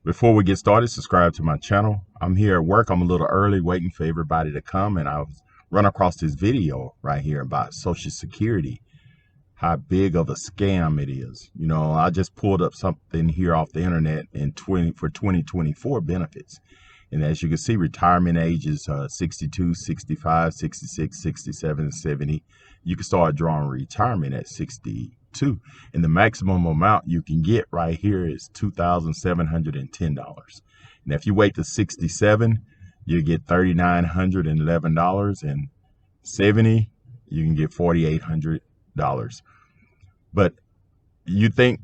Before we get started, subscribe to my channel. I'm here at work. I'm a little early waiting for everybody to come, and I've run across this video right here about Social Security, how big of a scam it is. You know, I just pulled up something here off the internet for 2024 benefits. And as you can see, retirement age is 62, 65, 66, 67, 70. You can start drawing retirement at 62. And the maximum amount you can get right here is $2,710. And if you wait to 67, you get $3,911. And 70, you can get $4,800. But you think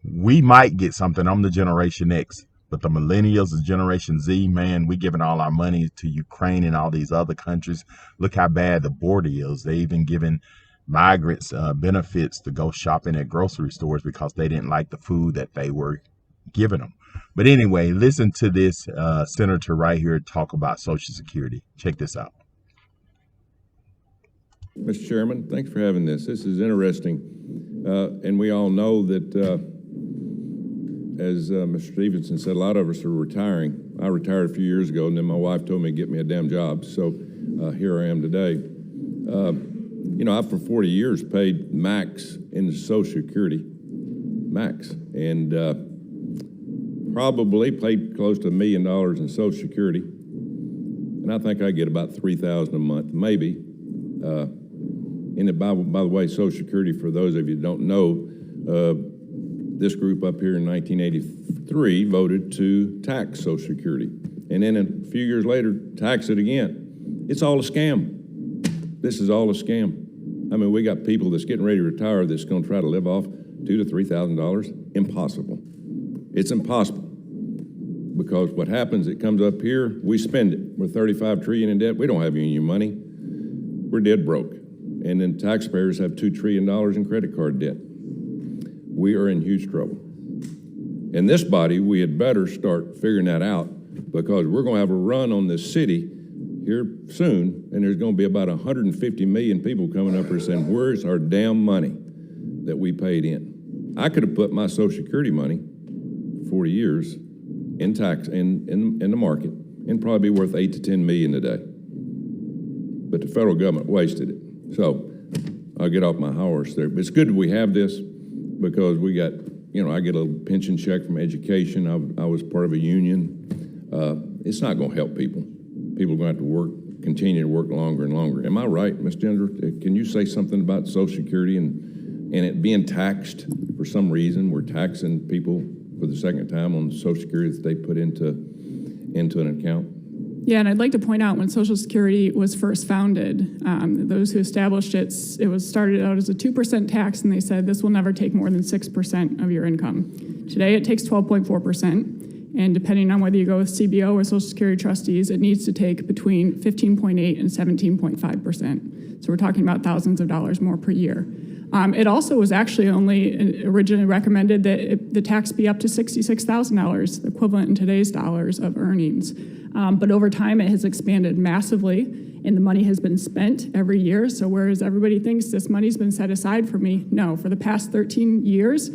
we might get something. I'm the Generation X. But the millennials, the Generation Z, man, we giving all our money to Ukraine and all these other countries. Look how bad the border is. They even giving migrants benefits to go shopping at grocery stores because they didn't like the food that they were giving them. But anyway, listen to this senator right here talk about Social Security. Check this out. Mr. Chairman, thanks for having this. This is interesting. And we all know that as Mr. Stevenson said, a lot of us are retiring. I retired a few years ago, and then my wife told me to get me a damn job. So here I am today. You know, I've for 40 years paid max into Social Security, max, and probably paid close to $1 million in Social Security. And I think I get about $3,000 a month, maybe. And by the way, Social Security, for those of you who don't know, this group up here in 1983 voted to tax Social Security. And then a few years later, tax it again. It's all a scam. This is all a scam. I mean, we got people that's getting ready to retire that's going to try to live off $2,000 to $3,000. Impossible. It's impossible. Because what happens, it comes up here, we spend it. We're $35 trillion in debt. We don't have any money. We're dead broke. And then taxpayers have $2 trillion in credit card debt. We are in huge trouble. In this body, we had better start figuring that out, because we're going to have a run on this city here soon, and there's going to be about 150 million people coming up here saying, where's our damn money that we paid in? I could have put my Social Security money, 40 years, in tax, in the market, and probably be worth 8 to 10 million today. But the federal government wasted it. So I'll get off my horse there. But it's good that we have this, because we got, you know, I get a little pension check from education. I was part of a union. It's not going to help people. People are going to have to work, continue to work longer and longer. Am I right, Ms. Gender? Can you say something about Social Security and it being taxed for some reason? We're taxing people for the second time on the Social Security that they put into an account. Yeah, and I'd like to point out, when Social Security was first founded, those who established it, it was started out as a 2% tax, and they said this will never take more than 6% of your income. Today it takes 12.4%, and depending on whether you go with CBO or Social Security trustees, it needs to take between 15.8 and 17.5%. So we're talking about thousands of dollars more per year. It also was actually only originally recommended that the tax be up to $66,000, equivalent in today's dollars of earnings. But over time, it has expanded massively, and the money has been spent every year. So whereas everybody thinks this money's been set aside for me, no, for the past 13 years,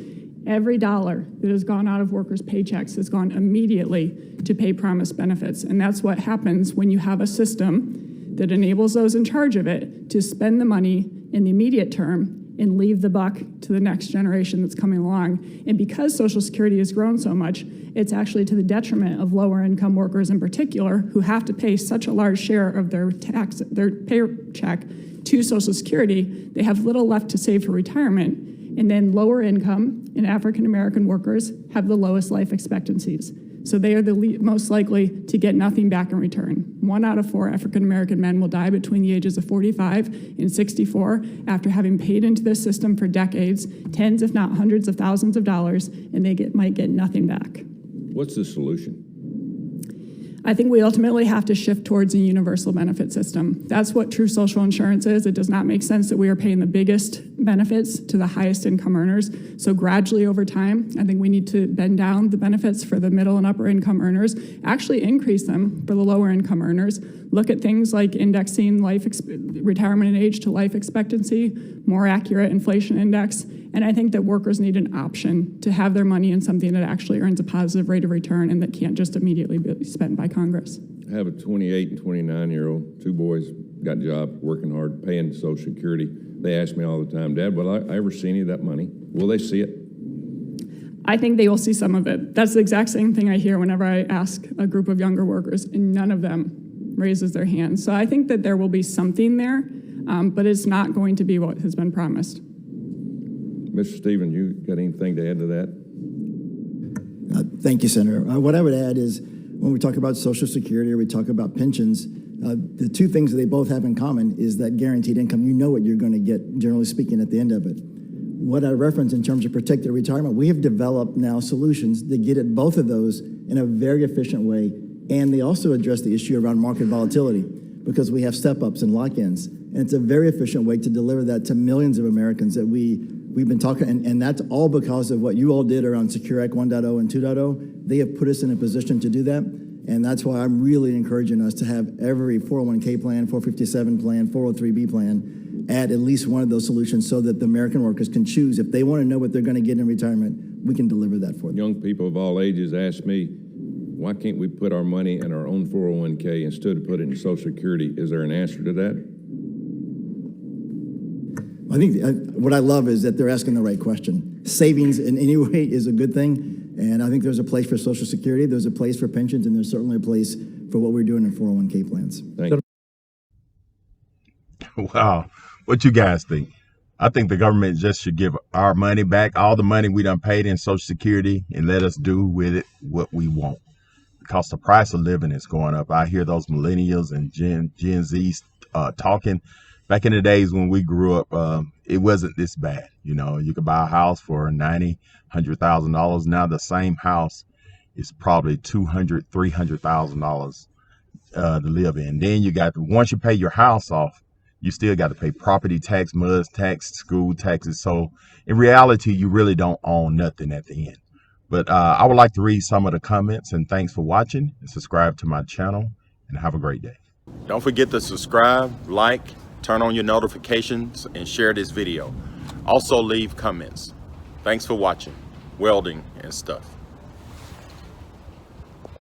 every dollar that has gone out of workers' paychecks has gone immediately to pay promised benefits. And that's what happens when you have a system that enables those in charge of it to spend the money in the immediate term and leave the buck to the next generation that's coming along. And because Social Security has grown so much, it's actually to the detriment of lower income workers in particular, who have to pay such a large share of their paycheck to Social Security. They have little left to save for retirement. And then lower income and African American workers have the lowest life expectancies. So they are the most likely to get nothing back in return. 1 out of 4 African American men will die between the ages of 45 and 64 after having paid into this system for decades, tens if not hundreds of thousands of dollars, and they might get nothing back. What's the solution? I think we ultimately have to shift towards a universal benefit system. That's what true social insurance is. It does not make sense that we are paying the biggest benefits to the highest income earners. So gradually over time, I think we need to bend down the benefits for the middle and upper income earners, actually increase them for the lower income earners. Look at things like indexing retirement age to life expectancy, more accurate inflation index. And I think that workers need an option to have their money in something that actually earns a positive rate of return and that can't just immediately be spent by Congress. I have a 28 and 29-year-old, 2 boys, got jobs, working hard, paying Social Security. They ask me all the time, Dad, will I ever see any of that money? Will they see it? I think they will see some of it. That's the exact same thing I hear whenever I ask a group of younger workers, and none of them raises their hand. So I think that there will be something there, but it's not going to be what has been promised. Mr. Stevens, you got anything to add to that? Thank you, Senator. What I would add is when we talk about Social Security or we talk about pensions, the two things that they both have in common is that guaranteed income. You know what you're going to get, generally speaking, at the end of it. What I reference in terms of protected retirement, we have developed now solutions that get at both of those in a very efficient way, and they also address the issue around market volatility because we have step-ups and lock-ins, and it's a very efficient way to deliver that to millions of Americans that we've been talking, and that's all because of what you all did around Secure Act 1.0 and 2.0. They have put us in a position to do that, and that's why I'm really encouraging us to have every 401k plan, 457 plan, 403b plan at least one of those solutions so that the American workers can choose. If they want to know what they're going to get in retirement, we can deliver that for them. Young people of all ages ask me, why can't we put our money in our own 401k instead of put it in Social Security? Is there an answer to that? I think what I love is that they're asking the right question. Savings in any way is a good thing, and I think there's a place for Social Security, there's a place for pensions, and there's certainly a place for what we're doing in 401k plans. Thank you. Wow. What you guys think? I think the government just should give our money back, all the money we done paid in Social Security, and let us do with it what we want. Because the price of living is going up. I hear those millennials and Gen Zs talking. Back in the days when we grew up, it wasn't this bad. You know, you could buy a house for $90,000, $100,000. Now the same house is probably $200,000, $300,000 to live in. Then you got, once you pay your house off, you still got to pay property tax, mud tax, school taxes. So in reality, you really don't own nothing at the end. But I would like to read some of the comments, and thanks for watching, and subscribe to my channel, and have a great day. Don't forget to subscribe, like, turn on your notifications, and share this video. Also leave comments. Thanks for watching Welding and Stuff.